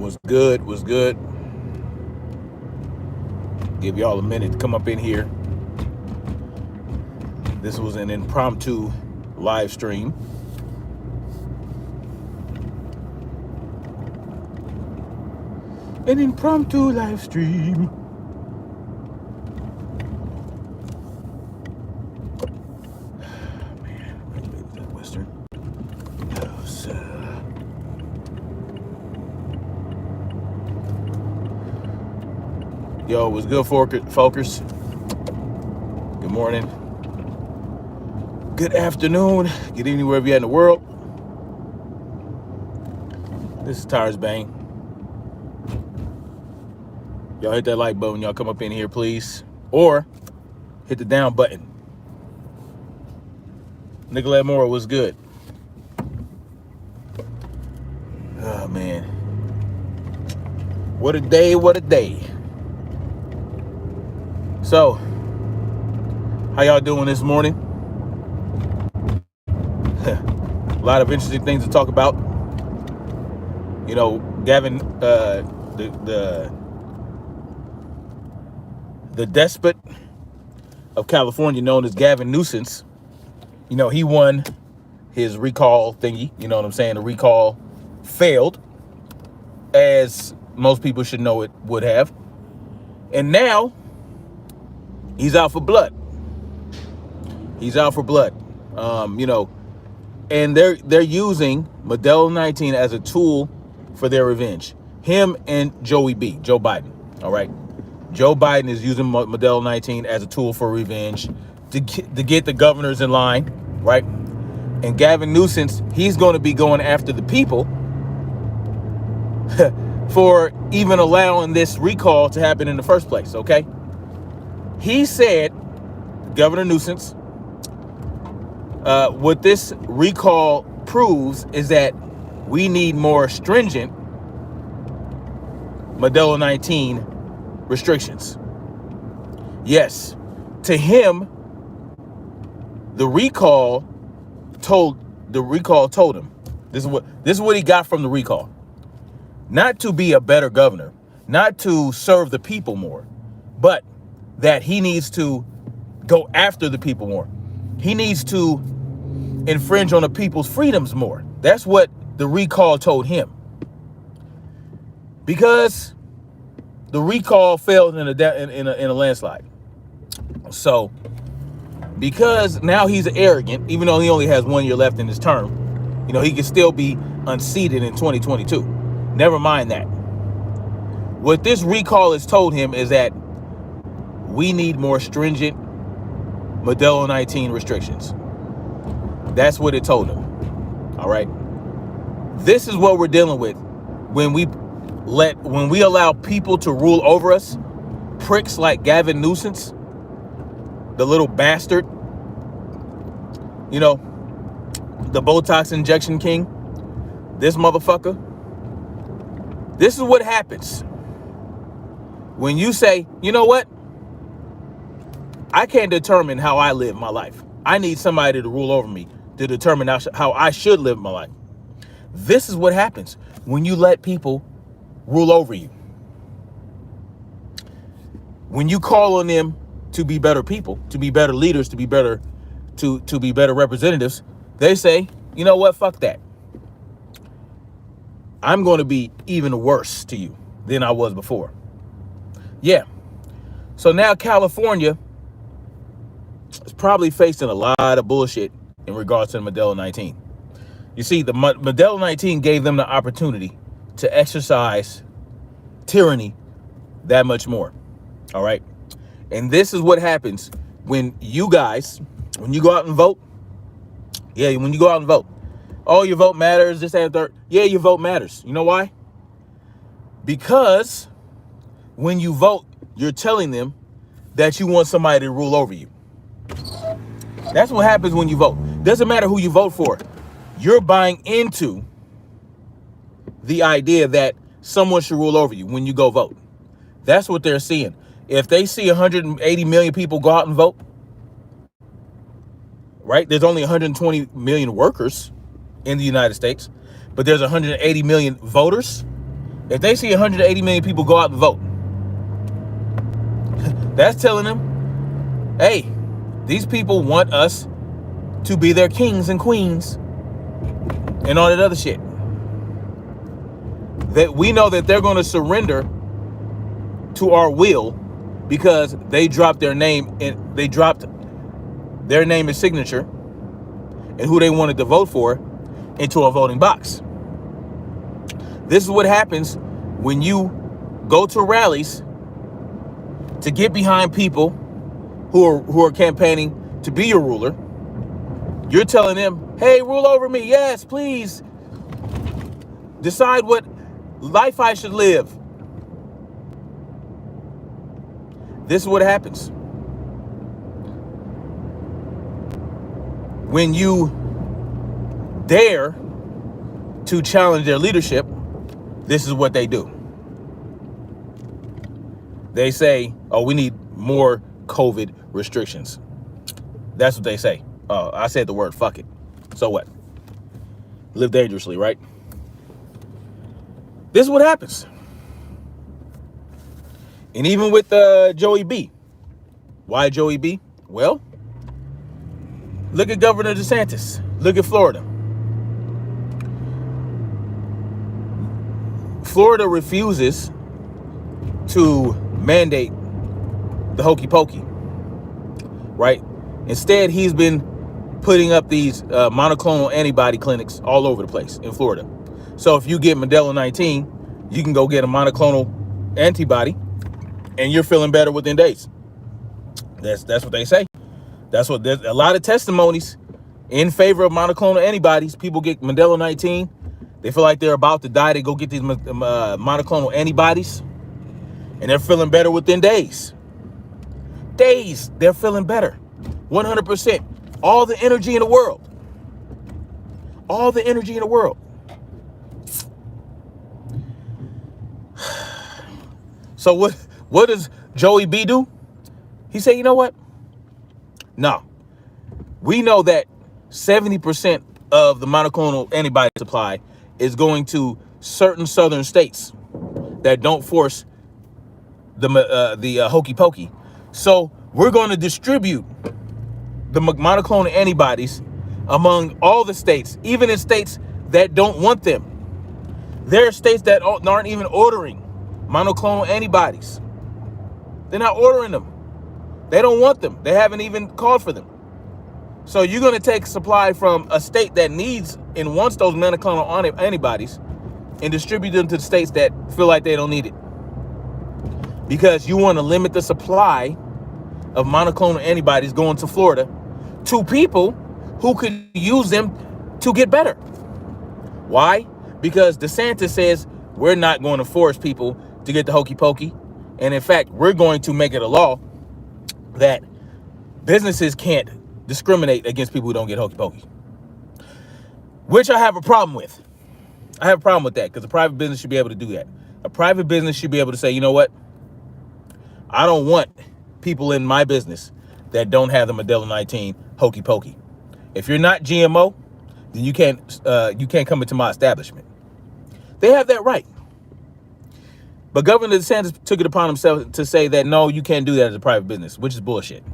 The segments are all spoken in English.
Was good, was good. Give y'all a minute to come up in here. This was an impromptu live stream. An impromptu live stream. Man, where the baby's at, Western? Oh, sir. Yo, what's good, Folkers? Good morning. Good afternoon. Good evening, wherever you're at in the world. This is Tires Bang. Y'all hit that like button. Y'all come up in here, please. Or hit the down button. Nicolette Moore, what's good? Oh, man. What a day, what a day. So, how y'all doing this morning? A lot of interesting things to talk about. You know, Gavin, the despot of California, known as Gavin Newsom, you know, he won his recall thingy. You know what I'm saying? The recall failed, as most people should know it would have. And now he's out for blood. He's out for blood. You know, and they're using MODELO-19 as a tool for their revenge. Him and Joe Biden. All right. Joe Biden is using MODELO-19 as a tool for revenge to get the governors in line, right? And Gavin Newsom, he's going to be going after the people for even allowing this recall to happen in the first place, okay? He said, Governor Newsom, what this recall proves is that we need more stringent MODELO-19 restrictions. Yes, to him, the recall told him, this is what he got from the recall. Not to be a better governor, not to serve the people more, but that he needs to go after the people more. He needs to infringe on the people's freedoms more. That's what the recall told him. Because the recall failed in a landslide. So, because now he's arrogant, even though he only has 1 year left in his term, you know, he can still be unseated in 2022. Never mind that. What this recall has told him is that we need more stringent MODELO-19 restrictions. That's what it told him. All right. This is what we're dealing with when we allow people to rule over us. Pricks like Gavin Newsom, the little bastard, you know, the Botox injection king, this motherfucker. This is what happens when you say, you know what? I can't determine how I live my life. I need somebody to rule over me to determine how I should live my life. This is what happens when you let people rule over you. When you call on them to be better people, to be better leaders, to be better representatives, they say, you know what? Fuck that. I'm going to be even worse to you than I was before. Yeah. So now California is probably facing a lot of bullshit in regards to the MODELO-19. You see, the MODELO-19 gave them the opportunity to exercise tyranny that much more. All right. And this is what happens when you guys, when you go out and vote. Yeah, when you go out and vote. Oh, your vote matters, this and third. Yeah, your vote matters. You know why? Because when you vote, you're telling them that you want somebody to rule over you. That's what happens when you vote. Doesn't matter who you vote for. You're buying into the idea that someone should rule over you when you go vote. That's what they're seeing. If they see 180 million people go out and vote, right? There's only 120 million workers in the United States, but there's 180 million voters. If they see 180 million people go out and vote, that's telling them, hey, these people want us to be their kings and queens and all that other shit. That we know that they're going to surrender to our will because they dropped their name and signature and who they wanted to vote for into a voting box. This is what happens when you go to rallies to get behind people who are campaigning to be your ruler. You're telling them, hey, rule over me. Yes, please. Decide what life I should live. This is what happens when you dare to challenge their leadership. This is what they do. They say, oh, we need more COVID restrictions. That's what they say. Oh, I said the word, fuck it. So what? Live dangerously, right? This is what happens. And even with Joey B. Why Joey B? Well, look at Governor DeSantis. Look at Florida. Florida refuses to mandate the hokey pokey, right? Instead, he's been putting up these monoclonal antibody clinics all over the place in Florida. So if you get MODELO-19, you can go get a monoclonal antibody and you're feeling better within days. That's what they say. That's what there's a lot of testimonies in favor of monoclonal antibodies. People get MODELO-19. They feel like they're about to die. They go get these monoclonal antibodies and they're feeling better within days. Days, they're feeling better. 100%. All the energy in the world. All the energy in the world. So what does Joey B do? He said, you know what? No. We know that 70% of the monoclonal antibody supply is going to certain southern states that don't force the hokey pokey. So we're going to distribute the monoclonal antibodies among all the states, even in states that don't want them. There are states that aren't even ordering monoclonal antibodies. They're not ordering them. They don't want them. They haven't even called for them. So you're going to take supply from a state that needs and wants those monoclonal antibodies and distribute them to the states that feel like they don't need it. Because you want to limit the supply of monoclonal antibodies going to Florida to people who could use them to get better. Why? Because DeSantis says we're not going to force people to get the hokey pokey. And in fact, we're going to make it a law that businesses can't discriminate against people who don't get hokey pokey. Which I have a problem with. I have a problem with that because a private business should be able to do that. A private business should be able to say, you know what? I don't want people in my business that don't have the MODELO-19 hokey pokey. If you're not GMO, then you can't come into my establishment. They have that right. But Governor DeSantis took it upon himself to say that, no, you can't do that as a private business, which is bullshit.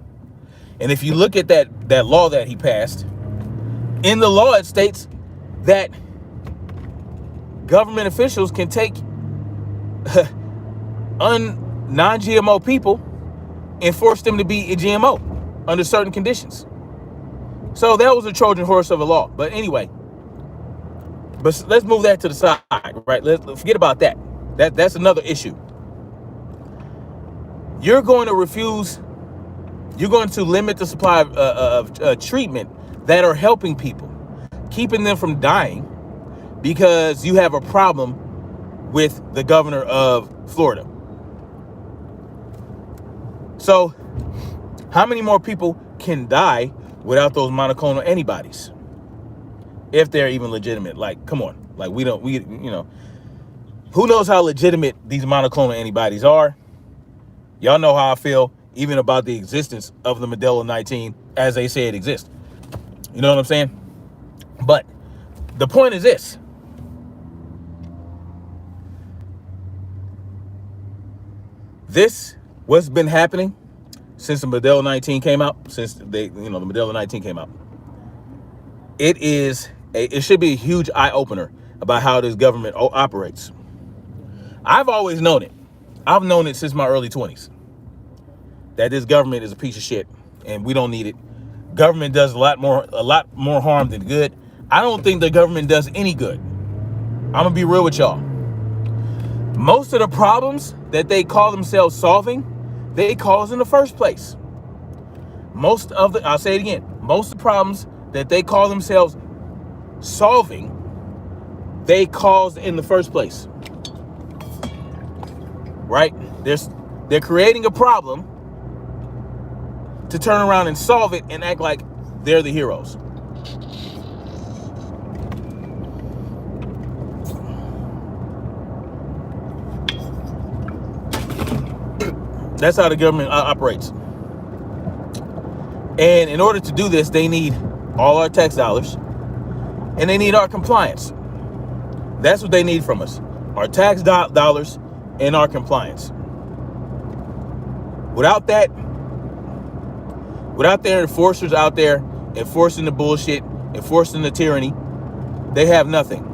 And if you look at that law that he passed, in the law it states that government officials can take non-GMO people and force them to be a GMO under certain conditions. So that was a Trojan horse of a law. But anyway, but let's move that to the side, right? Let's forget about that. That's another issue. You're going to limit the supply of treatment that are helping people, keeping them from dying because you have a problem with the governor of Florida. So how many more people can die without those monoclonal antibodies? If they're even legitimate. Like, come on. Like, who knows how legitimate these monoclonal antibodies are? Y'all know how I feel even about the existence of the MODELO-19 as they say it exists. You know what I'm saying? But the point is this. What's been happening since the MODELO-19 came out, the MODELO-19 came out. It should be a huge eye opener about how this government operates. I've always known it. I've known it since my early 20s that this government is a piece of shit and we don't need it. Government does a lot more harm than good. I don't think the government does any good. I'm gonna be real with y'all. Most of the problems that they call themselves solving, they caused in the first place. I'll say it again, most of the problems that they call themselves solving, they caused in the first place. Right? They're creating a problem to turn around and solve it and act like they're the heroes. That's how the government operates. And in order to do this, they need all our tax dollars and they need our compliance. That's what they need from us. Our tax dollars and our compliance. Without their enforcers out there enforcing the bullshit, enforcing the tyranny, they have nothing.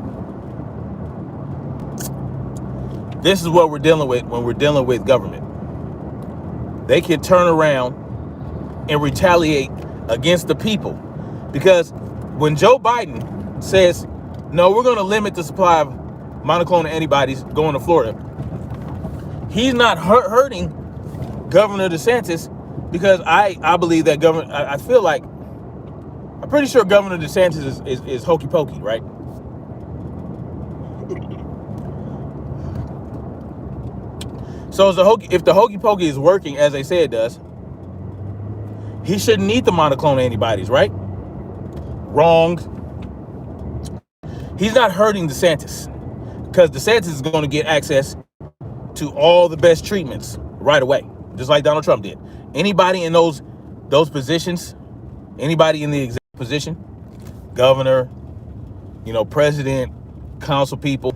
This is what we're dealing with when we're dealing with government. They can turn around and retaliate against the people. Because when Joe Biden says, no, we're going to limit the supply of monoclonal antibodies going to Florida, he's not hurting Governor DeSantis, because I believe that I'm pretty sure Governor DeSantis is hokey pokey, right? So if the hokey pokey is working as they say it does, he shouldn't need the monoclonal antibodies, right? Wrong. He's not hurting DeSantis, because DeSantis is going to get access to all the best treatments right away, just like Donald Trump did. Anybody in those positions, anybody in the executive position, governor, president, council people,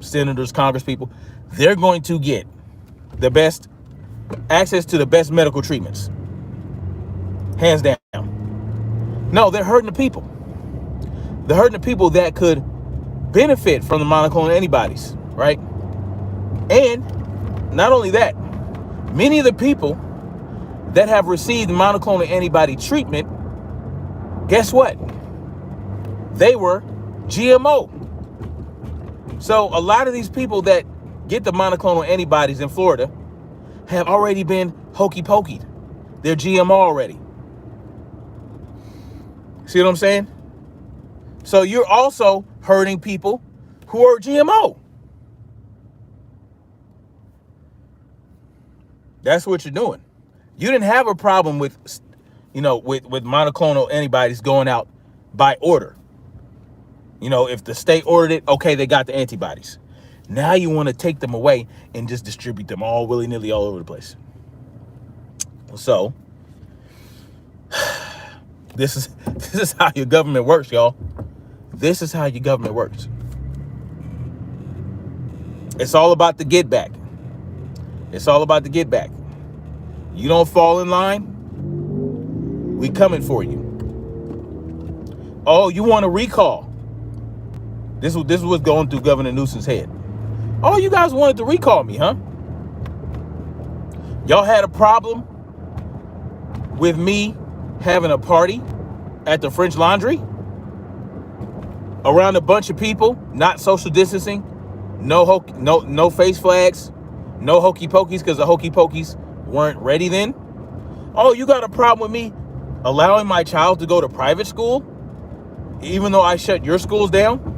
senators, congress people, they're going to get the best access to the best medical treatments. Hands down. No, they're hurting the people. They're hurting the people that could benefit from the monoclonal antibodies, right? And not only that, many of the people that have received monoclonal antibody treatment, guess what? They were GMO. So a lot of these people that get the monoclonal antibodies in Florida have already been hokey pokeyed. They're GMO already. See what I'm saying? So you're also hurting people who are GMO. That's what you're doing. You didn't have a problem with monoclonal antibodies going out by order. If the state ordered it, okay, they got the antibodies. Now you want to take them away and just distribute them all willy-nilly all over the place. So this is how your government works, y'all. This is how your government works. It's all about the get back. It's all about the get back. You don't fall in line, we coming for you. Oh, you want a recall? This is what's going through Governor Newsom's head. Oh, you guys wanted to recall me, huh? Y'all had a problem with me having a party at the French Laundry around a bunch of people, not social distancing, no face flags, no hokey pokeys, because the hokey pokeys weren't ready then. Oh, you got a problem with me allowing my child to go to private school, even though I shut your schools down?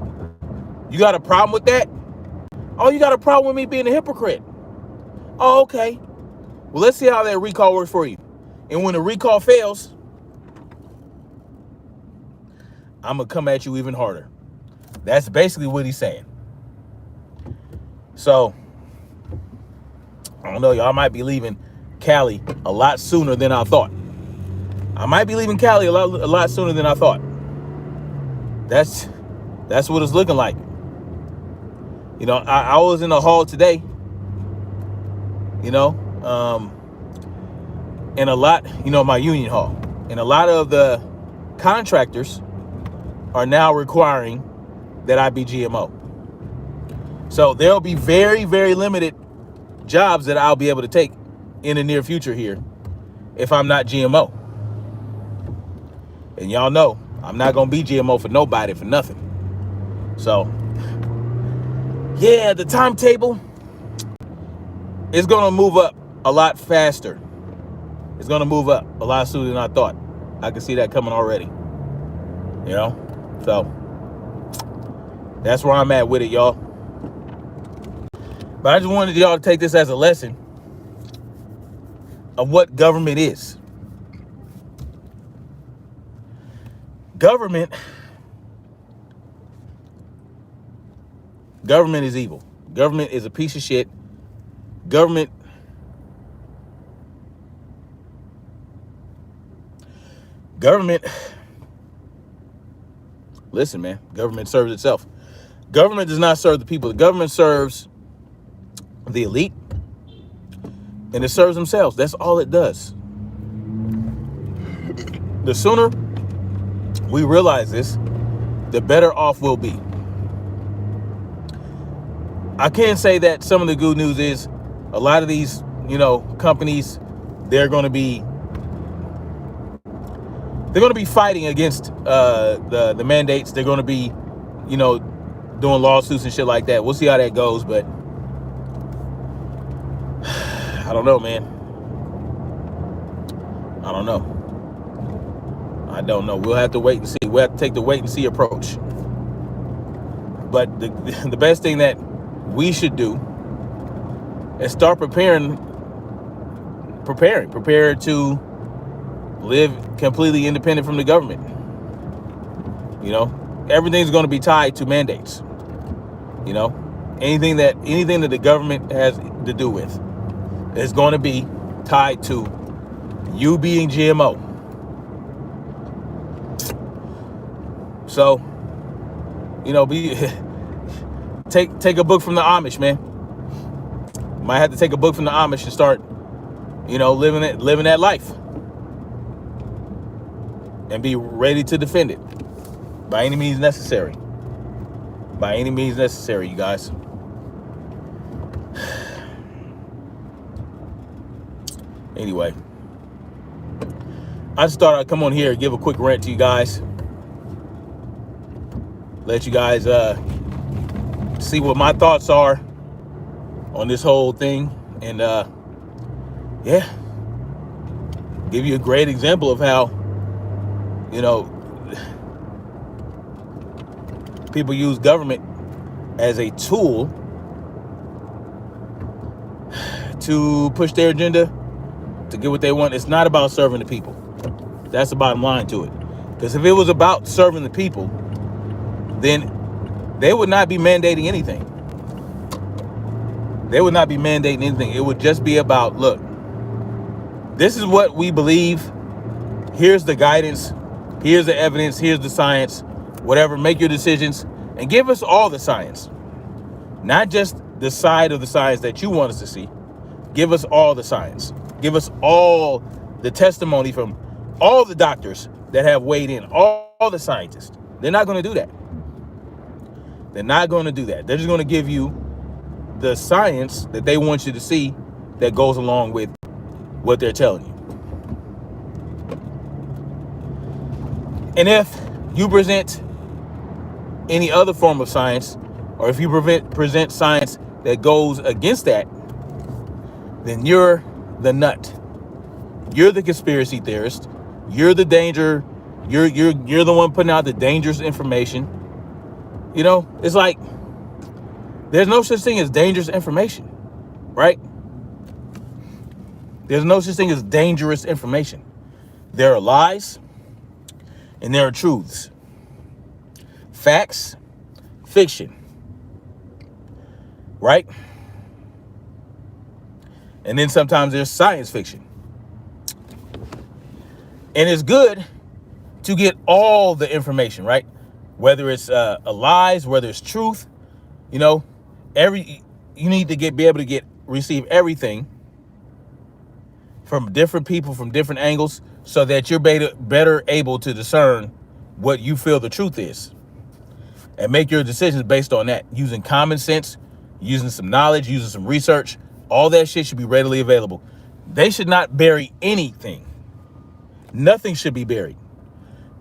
You got a problem with that? Oh, you got a problem with me being a hypocrite? Oh, okay. Well, let's see how that recall works for you. And when the recall fails, I'm going to come at you even harder. That's basically what he's saying. So, I don't know, y'all might be leaving Cali a lot sooner than I thought. I might be leaving Cali a lot sooner than I thought. That's what it's looking like. I was in the hall today you know, and a lot, my union hall, and a lot of the contractors are now requiring that I be GMO. So there'll be very, very limited jobs that I'll be able to take in the near future here if I'm not GMO. And y'all know I'm not going to be GMO for nobody, for nothing. So, yeah, the timetable is going to move up a lot faster. It's going to move up a lot sooner than I thought. I can see that coming already. So that's where I'm at with it, y'all. But I just wanted y'all to take this as a lesson of what government is. Government is evil. Government is a piece of shit. Government listen, man, government serves itself. Government does not serve the people. The government serves the elite, and it serves themselves. That's all it does. The sooner we realize this, the better off we'll be. I can say that some of the good news is a lot of these, companies, they're going to be fighting against the mandates. They're going to be, doing lawsuits and shit like that. We'll see how that goes, but I don't know, man. I don't know. We'll have to wait and see. We'll have to take the wait and see approach. But the best thing that we should do is start prepared to live completely independent from the government. Everything's going to be tied to mandates. Anything that the government has to do with is going to be tied to you being GMO. So, take a book from the Amish, man. Might have to take a book from the Amish and start, living that life, and be ready to defend it by any means necessary. By any means necessary, you guys. Anyway, I just thought I'd come on here and give a quick rant to you guys. Let you guys see what my thoughts are on this whole thing. And give you a great example of how, people use government as a tool to push their agenda, to get what they want. It's not about serving the people. That's the bottom line to it. Because if it was about serving the people, then they would not be mandating anything. It would just be about, look, this is what we believe. Here's the guidance. Here's the evidence. Here's the science. Whatever, make your decisions and give us all the science. Not just the side of the science that you want us to see. Give us all the science. Give us all the testimony from all the doctors that have weighed in, all the scientists. They're not going to do that. They're not going to do that. They're just going to give you the science that they want you to see that goes along with what they're telling you. And if you present any other form of science, or if you present science that goes against that, then you're the nut. You're the conspiracy theorist. You're the danger. You're the one putting out the dangerous information. It's like there's no such thing as dangerous information, right? There's no such thing as dangerous information. There are lies and there are truths. Facts, fiction, right? And then sometimes there's science fiction. And it's good to get all the information, right? Whether it's lies, whether it's truth, you need to be able to receive everything from different people, from different angles, so that you're better able to discern what you feel the truth is and make your decisions based on that, using common sense, using some knowledge, using some research. All that shit should be readily available. They should not bury anything. Nothing should be buried.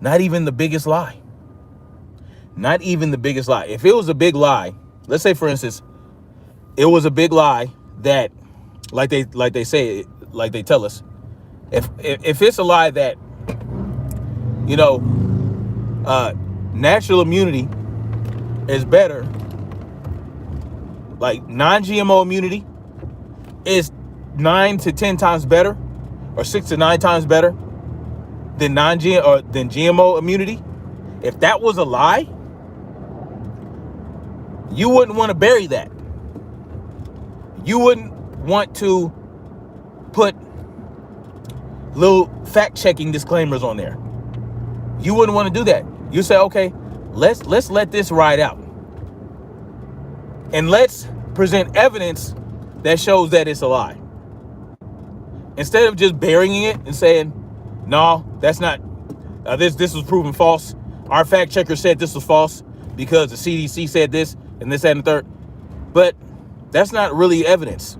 Not even the biggest lie. Not even the biggest lie. If it was a big lie, let's say, for instance, it was a big lie that, like they say, like they tell us, if it's a lie that, you know, natural immunity is better, like non-GMO immunity is 9 to 10 times better, or 6 to 9 times better than than GMO immunity. If that was a lie, you wouldn't want to bury that. You wouldn't want to put little fact-checking disclaimers on there. You wouldn't want to do that. You say, okay, let's let this ride out, and let's present evidence that shows that it's a lie, instead of just burying it and saying, no, that's not, this was proven false. Our fact checker said this was false because the CDC said this and this, that, and the third. But that's not really evidence.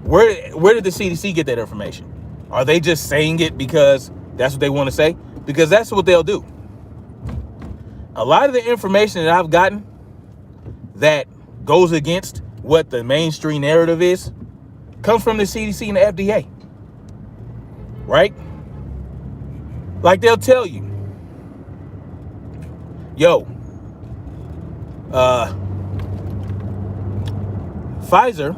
Where did the CDC get that information? Are they just saying it because that's what they want to say? Because that's what they'll do. A lot of the information that I've gotten that goes against what the mainstream narrative is comes from the CDC and the FDA, right? Like, they'll tell you, yo, the Pfizer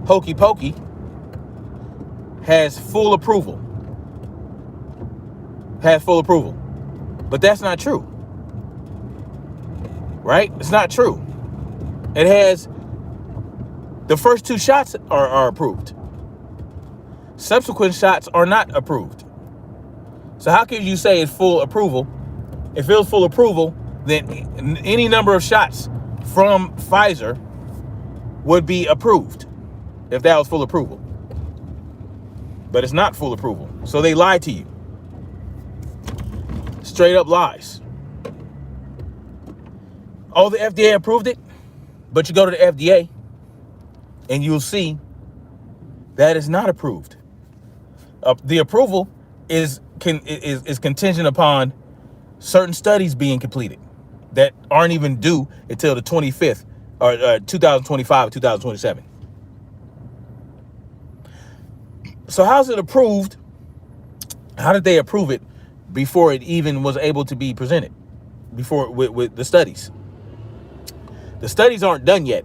hokey pokey has full approval. But that's not true. Right? It's not true. It has, the first 2 shots are approved. Subsequent shots are not approved. So how can you say it's full approval? If it was full approval, then any number of shots from Pfizer would be approved, if that was full approval. But it's not full approval. So they lied to you. Straight up lies. Oh, the FDA approved it, but you go to the FDA and you'll see that it's not approved. The approval is contingent upon certain studies being completed that aren't even due until the 25th or 2025 or 2027. So how's it approved? How did they approve it before it even was able to be presented? Before with the studies. The studies aren't done yet,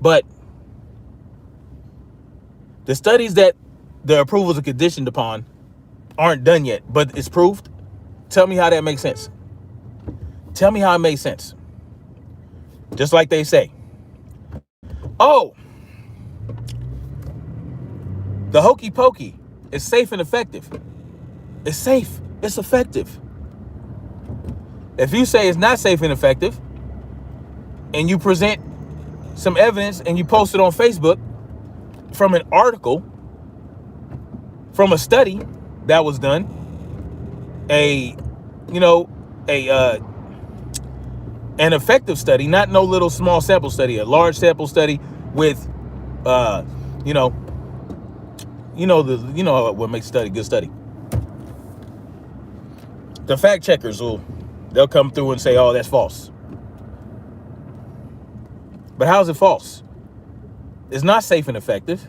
but the studies that the approvals are conditioned upon aren't done yet, but it's proved. Tell me how that makes sense. Tell me how it makes sense. Just like they say, oh, the hokey pokey is safe and effective. It's safe. It's effective. If you say it's not safe and effective, and you present some evidence and you post it on Facebook from an article, from a study that was done, an effective study, not no little small sample study, a large sample study with, what makes a study a good study. The fact checkers they'll come through and say, oh, that's false. But how is it false? It's not safe and effective.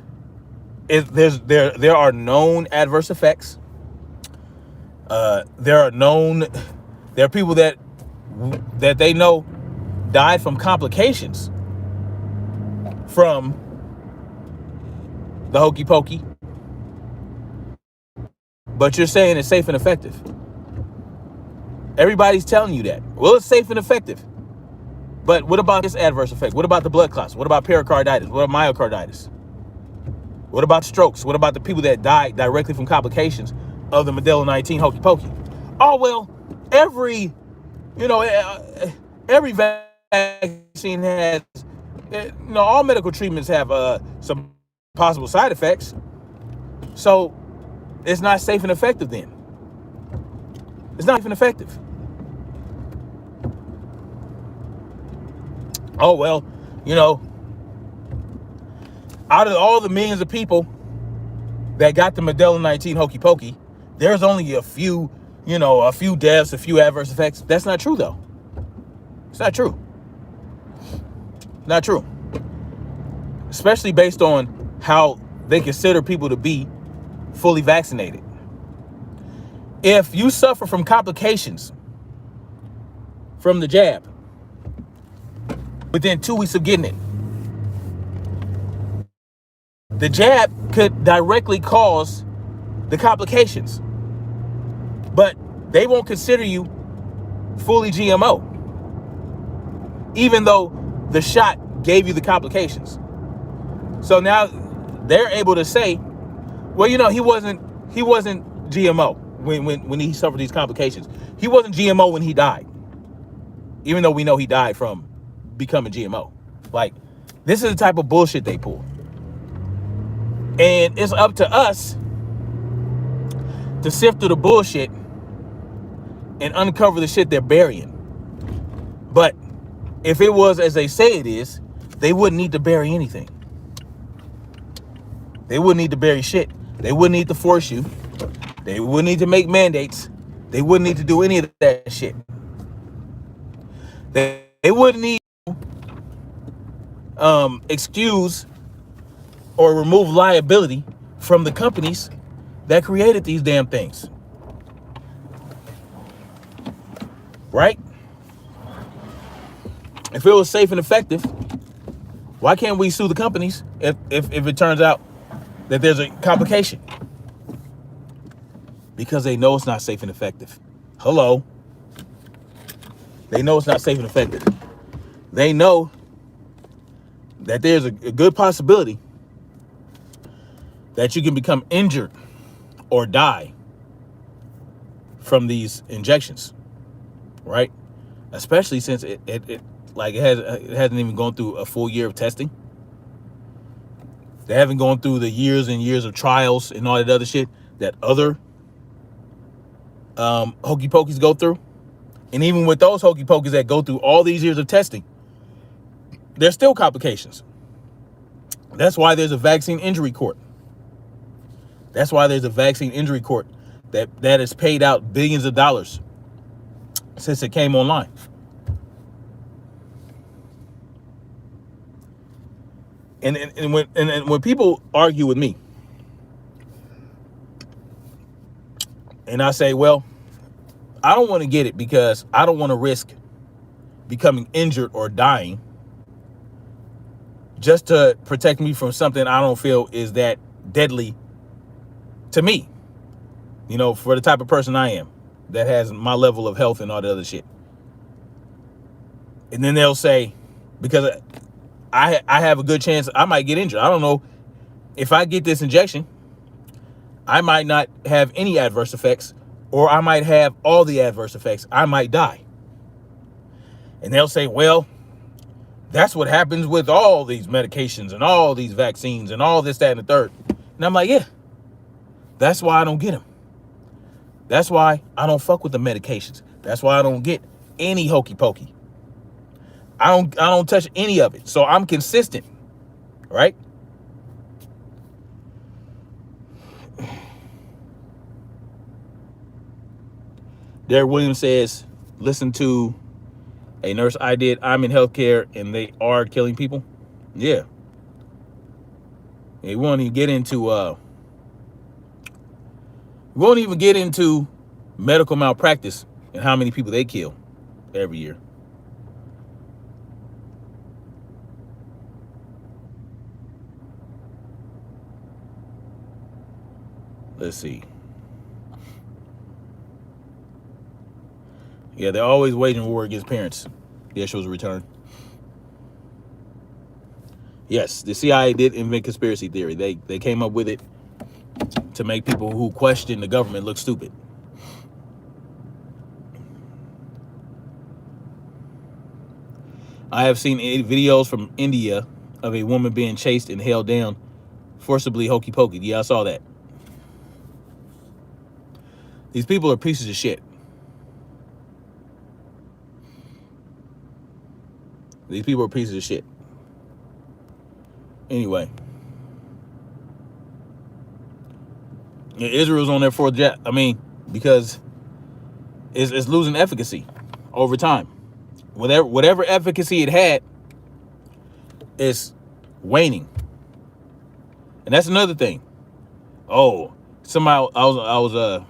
There are known adverse effects. There are people that they know died from complications from the hokey pokey. But you're saying it's safe and effective. Everybody's telling you that. Well, it's safe and effective. But what about this adverse effect? What about the blood clots? What about pericarditis? What about myocarditis? What about strokes? What about the people that died directly from complications of the MODELO-19 hokey pokey? Oh, well, every vaccine has, all medical treatments have some possible side effects. So it's not safe and effective then. It's not even effective. Oh, well, you know, out of all the millions of people that got the MODELO-19 hokey pokey, there's only a few, a few deaths, a few adverse effects. That's not true, though. It's not true. Not true. Especially based on how they consider people to be fully vaccinated. If you suffer from complications from the jab within 2 weeks of getting it, the jab could directly cause the complications, but they won't consider you fully GMO, even though the shot gave you the complications. So now they're able to say, well, he wasn't GMO when he suffered these complications. He wasn't GMO when he died, even though we know he died from becoming GMO. Like, this is the type of bullshit they pull. And it's up to us to sift through the bullshit and uncover the shit they're burying. But if it was as they say it is, they wouldn't need to bury anything. They wouldn't need to bury shit. They wouldn't need to force you. They wouldn't need to make mandates. They wouldn't need to do any of that shit. They wouldn't need to excuse or remove liability from the companies that created these damn things. Right? If it was safe and effective, why can't we sue the companies if it turns out that there's a complication? Because they know it's not safe and effective. Hello. They know it's not safe and effective. They know that there's a good possibility that you can become injured or die from these injections, right? Especially since it hasn't even gone through a full year of testing. They haven't gone through the years and years of trials and all that other shit that other hokey pokeys go through. And even with those hokey pokeys that go through all these years of testing, there's still complications. That's why there's a vaccine injury court. That's why there's a vaccine injury court that has paid out billions of dollars since it came online. And when people argue with me, and I say, well, I don't want to get it because I don't want to risk becoming injured or dying just to protect me from something I don't feel is that deadly to me, for the type of person I am that has my level of health and all the other shit. And then they'll say, because I have a good chance I might get injured. I don't know if I get this injection, I might not have any adverse effects, or I might have all the adverse effects. I might die. And they'll say, well, that's what happens with all these medications and all these vaccines and all this, that, and the third. And I'm like, yeah, that's why I don't get them. That's why I don't fuck with the medications. That's why I don't get any hokey pokey. I don't touch any of it. So I'm consistent, right? Derek Williams says, listen to a nurse I'm in healthcare and they are killing people. Yeah. We won't even get into medical malpractice and how many people they kill every year. Let's see. Yeah, they're always waging war against parents. Yeshua's return. Yes, the CIA did invent conspiracy theory. They came up with it to make people who question the government look stupid. I have seen videos from India of a woman being chased and held down forcibly hokey pokey. Yeah, I saw that. These people are pieces of shit. These people are pieces of shit. Anyway, Israel's on their fourth jet. I mean, because it's losing efficacy over time. Whatever efficacy it had is waning. And that's another thing. Oh, somebody I was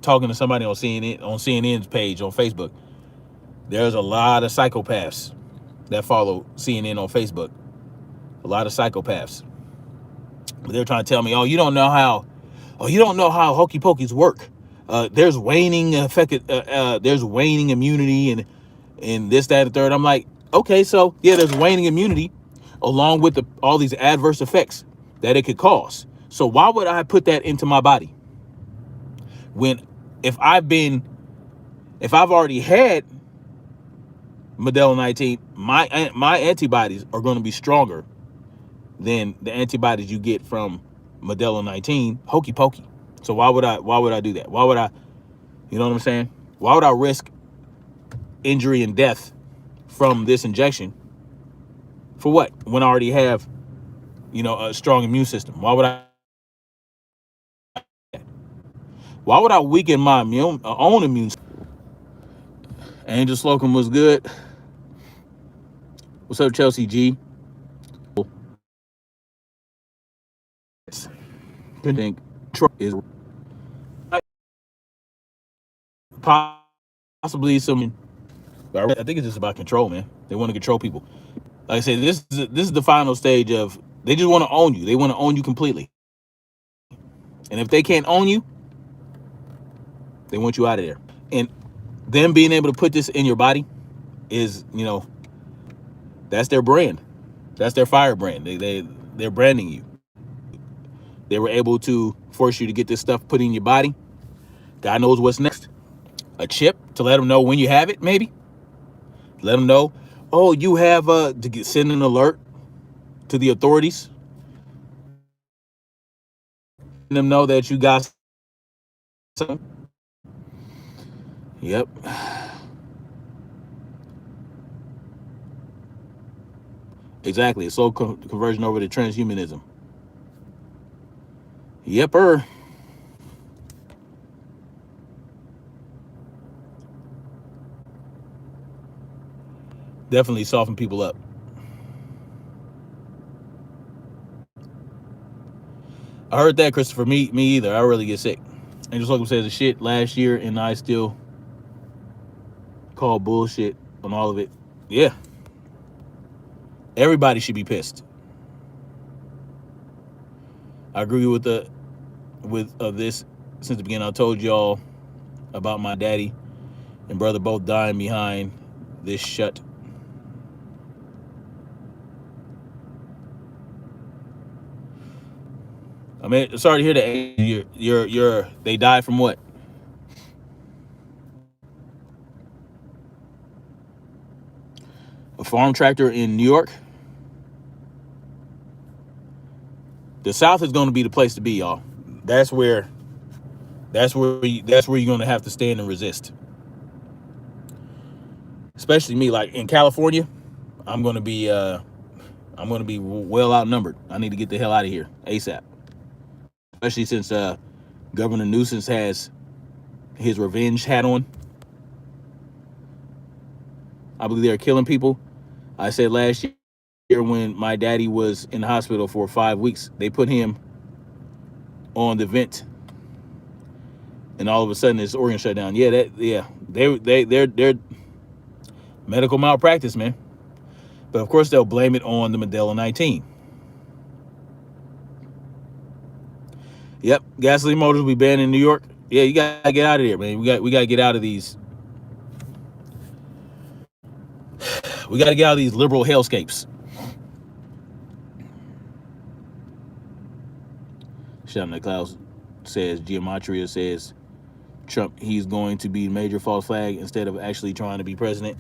talking to somebody on CNN's page on Facebook. There's a lot of psychopaths that follow CNN on Facebook. A lot of psychopaths. They're trying to tell me, you don't know how hokey pokeys work. There's waning effect. There's waning immunity and this, that, and third. I'm like, okay, so yeah, there's waning immunity along with all these adverse effects that it could cause. So why would I put that into my body when if I've already had Modelo-19, my antibodies are going to be stronger than the antibodies you get from Modelo-19 hokey pokey. So why would I do that? Why would I, you know what I'm saying? Why would I risk injury and death from this injection for what? When I already have, a strong immune system. Why would I weaken my own immune system? Angel Slocum was good. What's up, Chelsea G? I think Trump is possibly some. I think it's just about control, man. They want to control people. Like I said, this is the final stage of they just want to own you. They want to own you completely. And if they can't own you, they want you out of there. And them being able to put this in your body is, that's their brand. That's their fire brand. They're branding you. They were able to force you to get this stuff put in your body. God knows what's next. A chip to let them know when you have it, maybe. Let them know, you have to send an alert to the authorities. Let them know that you got something. Yep. Exactly. A slow conversion over to transhumanism. Yepper. Definitely soften people up. I heard that, Christopher. Me either. I really get sick. Angel Slocum says the shit last year, and I still call bullshit on all of it. Yeah. Everybody should be pissed. I agree with this since the beginning. I told y'all about my daddy and brother both dying behind this shut. I mean, sorry to hear that. They died from what? A farm tractor in New York. The South is going to be the place to be, y'all. That's where you're going to have to stand and resist. Especially me, like in California, I'm going to be well outnumbered. I need to get the hell out of here ASAP. Especially since Governor Newsom has his revenge hat on. I believe they're killing people. I said last year when my daddy was in the hospital for 5 weeks, they put him on the vent, and all of a sudden his organ shut down. They're medical malpractice, man. But of course they'll blame it on the Modelo-19. Yep, gasoline motors will be banned in New York. Yeah, you gotta get out of there, man. We gotta get out of these. We gotta get out of these liberal hellscapes. Shannon Klaus says, Geometria says, Trump, he's going to be major false flag instead of actually trying to be president.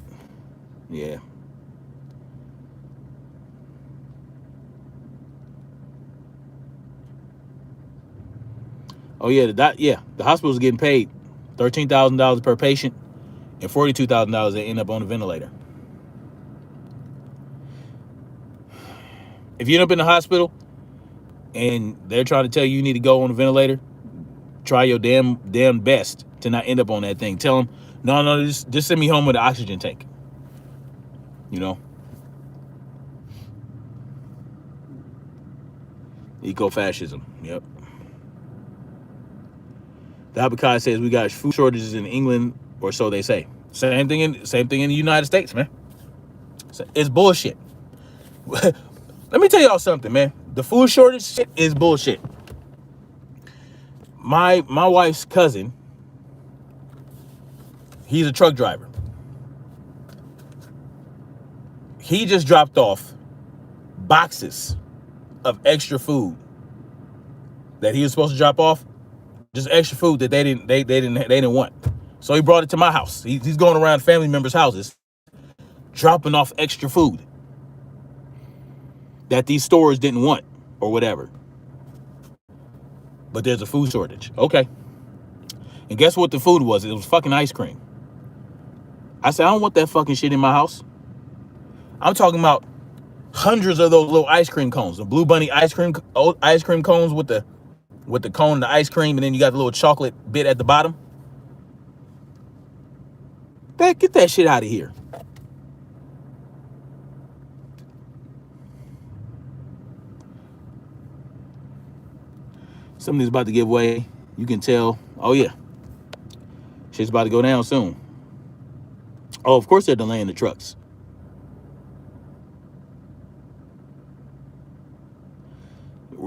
Yeah. . Oh yeah, the hospital's getting paid $13,000 per patient and $42,000 they end up on a ventilator. If you end up in the hospital and they're trying to tell you need to go on a ventilator, try your damn best to not end up on that thing. Tell them, no, just send me home with an oxygen tank. You know, eco-fascism. Yep. The Abacai says we got food shortages in England, or so they say. Same thing in the United States, man. It's bullshit. Let me tell y'all something, man. The food shortage shit is bullshit. My wife's cousin, he's a truck driver. He just dropped off boxes of extra food that he was supposed to drop off. Just extra food that they didn't want. So he brought it to my house. He's going around family members' houses, dropping off extra food that these stores didn't want or whatever. But there's a food shortage. Okay. And guess what the food was? It was fucking ice cream. I said, I don't want that fucking shit in my house. I'm talking about hundreds of those little ice cream cones, the Blue Bunny ice cream cones with the cone and the ice cream, and then you got the little chocolate bit at the bottom. Get that shit out of here. Something's about to give way. You can tell. Oh yeah, shit's about to go down soon. Oh, of course they're delaying the trucks.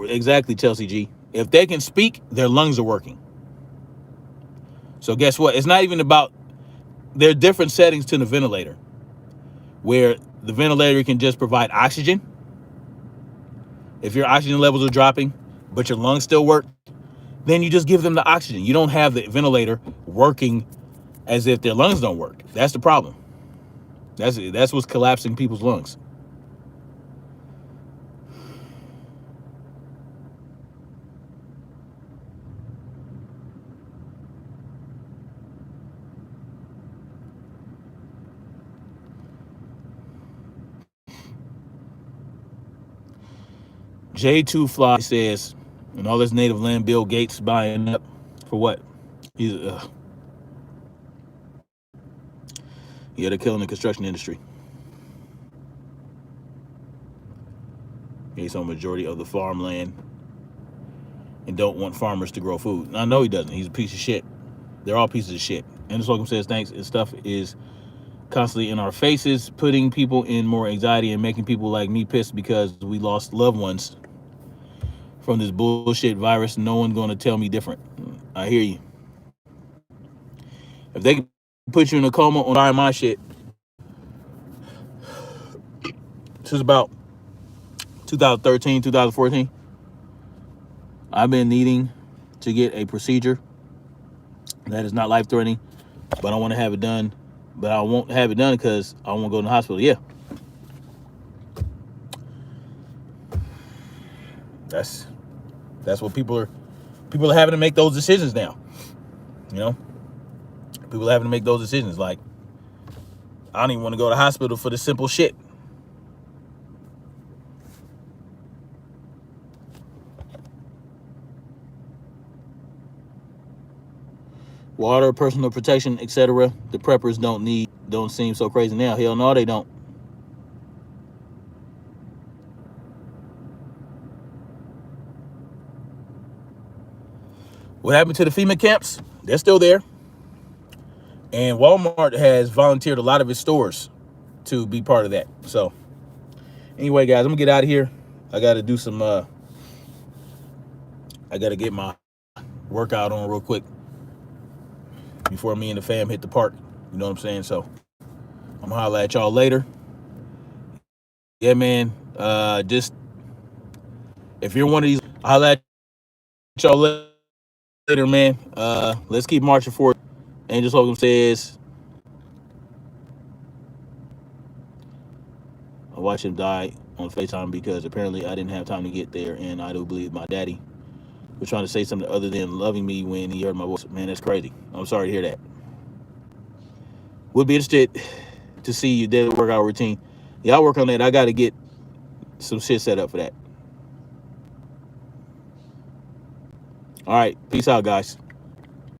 Exactly, Chelsea G. If they can speak, their lungs are working. So guess what? It's not even about, there are different settings to the ventilator, where the ventilator can just provide oxygen. If your oxygen levels are dropping, but your lungs still work, then you just give them the oxygen. You don't have the ventilator working as if their lungs don't work. That's the problem. That's what's collapsing people's lungs. J2 Fly says, and all this native land, Bill Gates buying up for what? Yeah, they're killing the construction industry. He's on majority of the farmland and don't want farmers to grow food. I know he doesn't. He's a piece of shit. They're all pieces of shit. And the slogan says, thanks. And stuff is constantly in our faces, putting people in more anxiety and making people like me pissed because we lost loved ones from this bullshit virus. No one's going to tell me different. I hear you. If they can put you in a coma on my shit, this is about 2013, 2014. I've been needing to get a procedure that is not life-threatening, but I want to have it done. But I won't have it done because I won't go to the hospital. Yeah. That's what people are having to make those decisions now. You know? People are having to make those decisions. Like, I don't even want to go to the hospital for the simple shit. Water, personal protection, etc. The preppers don't seem so crazy now. Hell no, they don't. What happened to the FEMA camps? They're still there. And Walmart has volunteered a lot of its stores to be part of that. So anyway, guys, I'm gonna get out of here. I gotta do some I gotta get my workout on real quick before me and the fam hit the park. You know what I'm saying? So I'm gonna holler at y'all later. Yeah, man. Just if you're one of these, I'll holler at y'all later, man. Let's keep marching forward. Angel Slocum says, I watched him die on FaceTime because apparently I didn't have time to get there, and I do believe my daddy was trying to say something other than loving me when he heard my voice. Man, that's crazy. I'm sorry to hear that. Would be interested to see your daily workout routine. Yeah, I'll work on that. I got to get some shit set up for that. All right. Peace out, guys.